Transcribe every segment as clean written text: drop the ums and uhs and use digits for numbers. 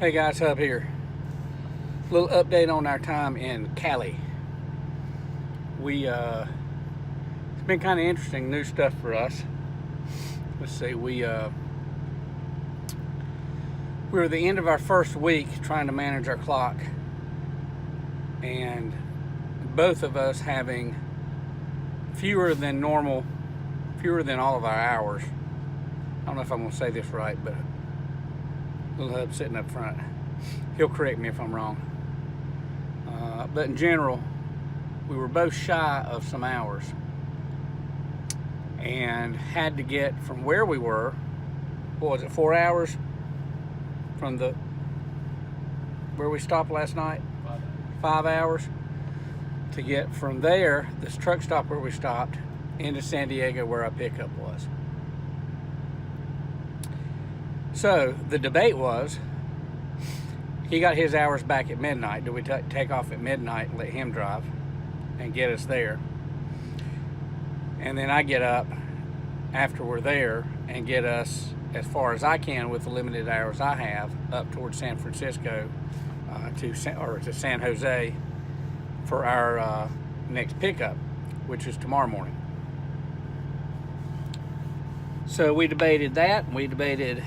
Hey guys, Hub here. A little update on our time in Cali. It's been kind of interesting, new stuff for us. Let's see, we were at the end of our first week trying to manage our clock, and both of us having fewer than all of our hours. I don't know if I'm going to say this right, but Little Hub sitting up front. He'll correct me if I'm wrong. But in general, we were both shy of some hours and had to get from where we were, what was it, 4 hours from where we stopped last night? 5 hours to get from there, this truck stop where we stopped, into San Diego where our pickup was. So the debate was, he got his hours back at midnight. Do we take off at midnight and let him drive and get us there? And then I get up after we're there and get us as far as I can with the limited hours I have up towards San Francisco to San Jose for our next pickup, which is tomorrow morning. So we debated that. We debated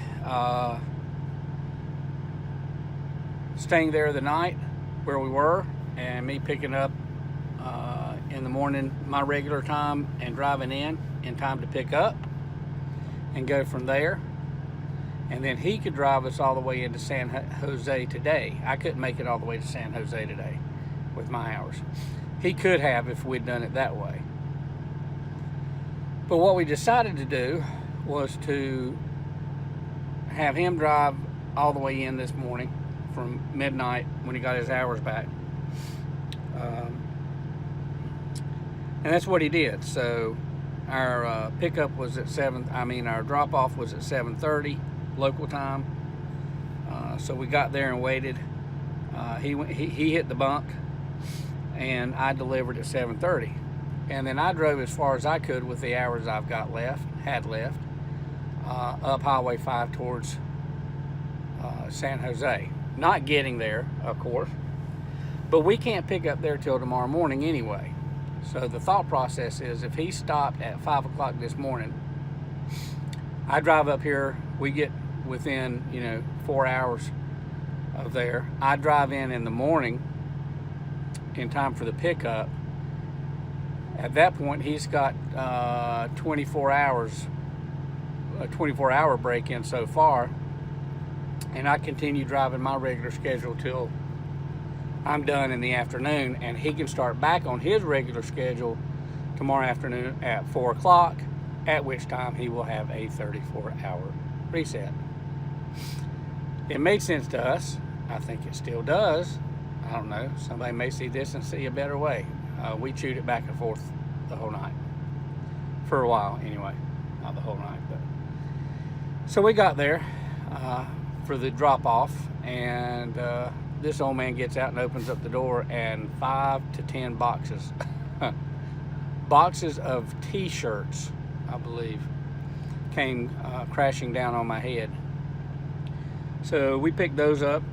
staying there the night where we were, and me picking up in the morning my regular time and driving in time to pick up and go from there. And then he could drive us all the way into San Jose today. I couldn't make it all the way to San Jose today with my hours. He could have if we'd done it that way. But what we decided to do was to have him drive all the way in this morning from midnight when he got his hours back. And that's what he did. So our pickup was at our drop off was at 7:30 local time. So we got there and waited. He hit the bunk and I delivered at 7:30. And then I drove as far as I could with the hours I've had left, up Highway 5 towards San Jose. Not getting there, of course, but we can't pick up there till tomorrow morning anyway. So the thought process is, if he stopped at 5 o'clock this morning, I drive up here, we get within 4 hours of there. I drive in the morning in time for the pickup. At that point, he's got 24 hours, a 24-hour break in so far, and I continue driving my regular schedule till I'm done in the afternoon, and he can start back on his regular schedule tomorrow afternoon at 4 o'clock, at which time he will have a 34-hour reset. It made sense to us. I think it still does. I don't know. Somebody may see this and see a better way. We chewed it back and forth the whole night. For a while, anyway. Not the whole night, but. So we got there for the drop-off, and this old man gets out and opens up the door, and 5 to 10 boxes. Boxes of T-shirts, I believe, came crashing down on my head. So we picked those up,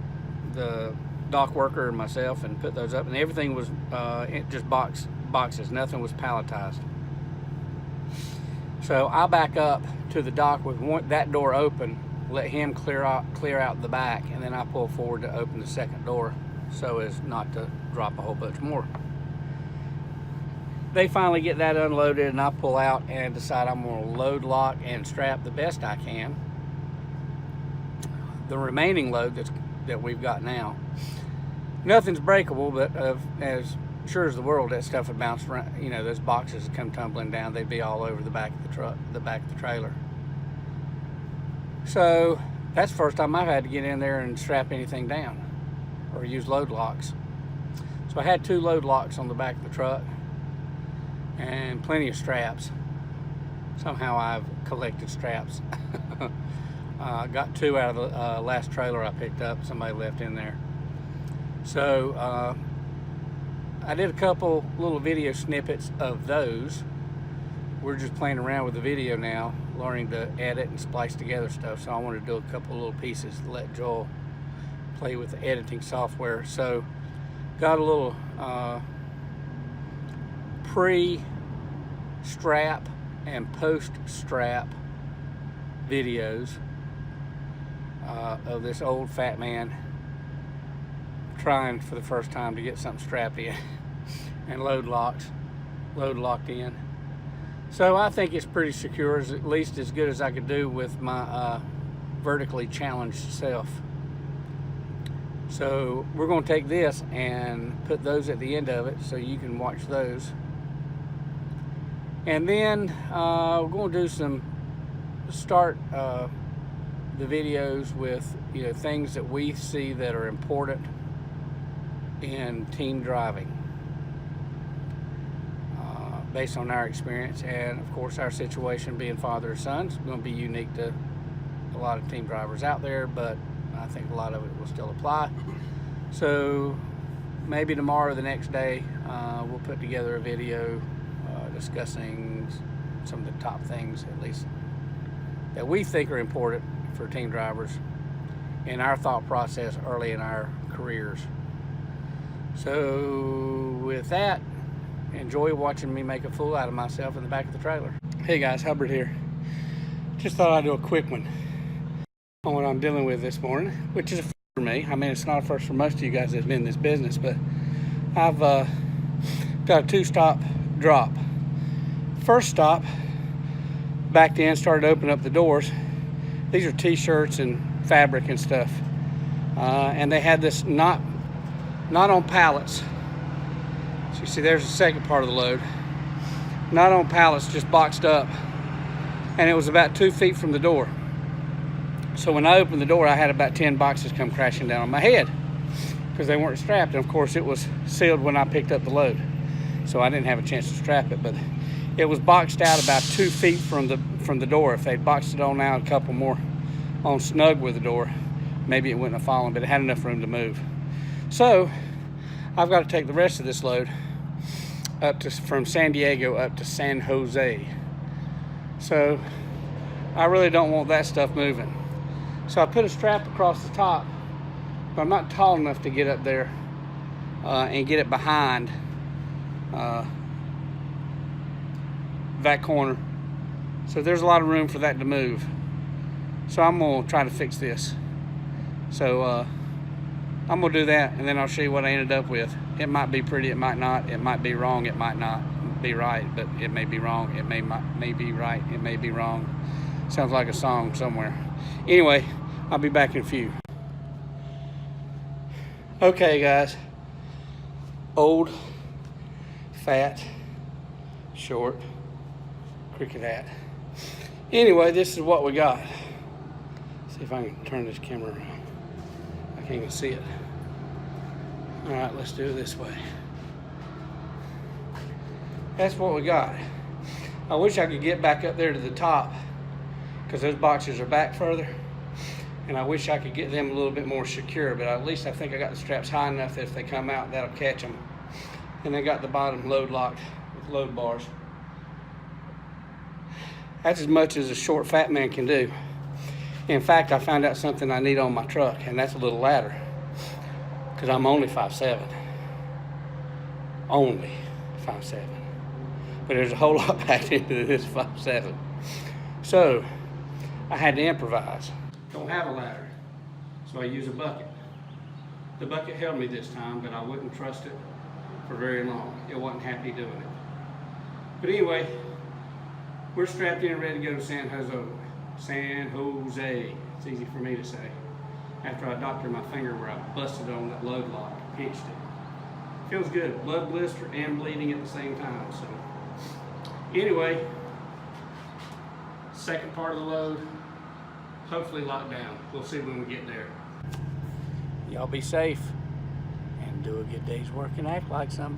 the dock worker and myself, and put those up, and everything was just boxes. Nothing was palletized. So I back up to the dock with that door open, let him clear out the back, and then I pull forward to open the second door so as not to drop a whole bunch more. They finally get that unloaded, and I pull out and decide I'm going to load, lock, and strap the best I can the remaining load that we've got now. Nothing's breakable, but as sure as the world, that stuff would bounce around. Those boxes would come tumbling down. They'd be all over the back of the truck, the back of the trailer. So that's the first time I've had to get in there and strap anything down or use load locks. So I had 2 load locks on the back of the truck and plenty of straps. Somehow I've collected straps. Got 2 out of the last trailer I picked up. Somebody left in there. So I did a couple little video snippets of those. We're just playing around with the video now, learning to edit and splice together stuff. So I wanted to do a couple little pieces to let Joel play with the editing software. So got a little pre-strap and post-strap videos of this old fat man trying for the first time to get something strapped in and load locked in. So I think it's pretty secure, at least as good as I could do with my vertically challenged self. So we're going to take this and put those at the end of it so you can watch those. And then we're going to do start the videos with things that we see that are important in team driving, based on our experience, and of course our situation being father and son is going to be unique to a lot of team drivers out there, but I think a lot of it will still apply. So maybe tomorrow or the next day we'll put together a video discussing some of the top things, at least that we think are important for team drivers in our thought process early in our careers. So with that, enjoy watching me make a fool out of myself in the back of the trailer. Hey guys, Hubbard here. Just thought I'd do a quick one on what I'm dealing with this morning, which is a first for me. I mean, it's not a first for most of you guys that have been in this business, but I've got a 2-stop drop. First stop, backed in, started opening up the doors. These are t-shirts and fabric and stuff. And they had this not on pallets. So you see there's the second part of the load. Not on pallets, just boxed up. And it was about 2 feet from the door. So when I opened the door, I had about 10 boxes come crashing down on my head because they weren't strapped. And of course it was sealed when I picked up the load. So I didn't have a chance to strap it, but it was boxed out about 2 feet from the door. If they'd boxed it on out a couple more on snug with the door, maybe it wouldn't have fallen, but it had enough room to move. So I've got to take the rest of this load from San Diego up to San Jose. So I really don't want that stuff moving. So I put a strap across the top, but I'm not tall enough to get up there and get it behind that corner. So there's a lot of room for that to move. So I'm gonna try to fix this. So I'm gonna do that, and then I'll show you what I ended up with. It might be pretty, it might not. It might be wrong, it might not be right, but it may be wrong, it may be right, it may be wrong. Sounds like a song somewhere. Anyway, I'll be back in a few. Okay guys, old, fat, short, cricket hat. Anyway, this is what we got. See if I can turn this camera around. I can't even see it. All right, let's do it this way. That's what we got. I wish I could get back up there to the top because those boxes are back further, and I wish I could get them a little bit more secure, but at least I think I got the straps high enough that if they come out, that'll catch them. And they got the bottom load locked with load bars. That's as much as a short fat man can do. In fact, I found out something I need on my truck, and that's a little ladder, because I'm only 5'7". Only 5'7". But there's a whole lot packed into this 5'7". So I had to improvise. Don't have a ladder, so I use a bucket. The bucket held me this time, but I wouldn't trust it for very long. It wasn't happy doing it. But anyway, we're strapped in and ready to go to San Jose. San Jose. It's easy for me to say. After I doctored my finger where I busted on that load lock, pinched it. Feels good. Blood blister and bleeding at the same time. So anyway, second part of the load, hopefully locked down. We'll see when we get there. Y'all be safe and do a good day's work and act like somebody.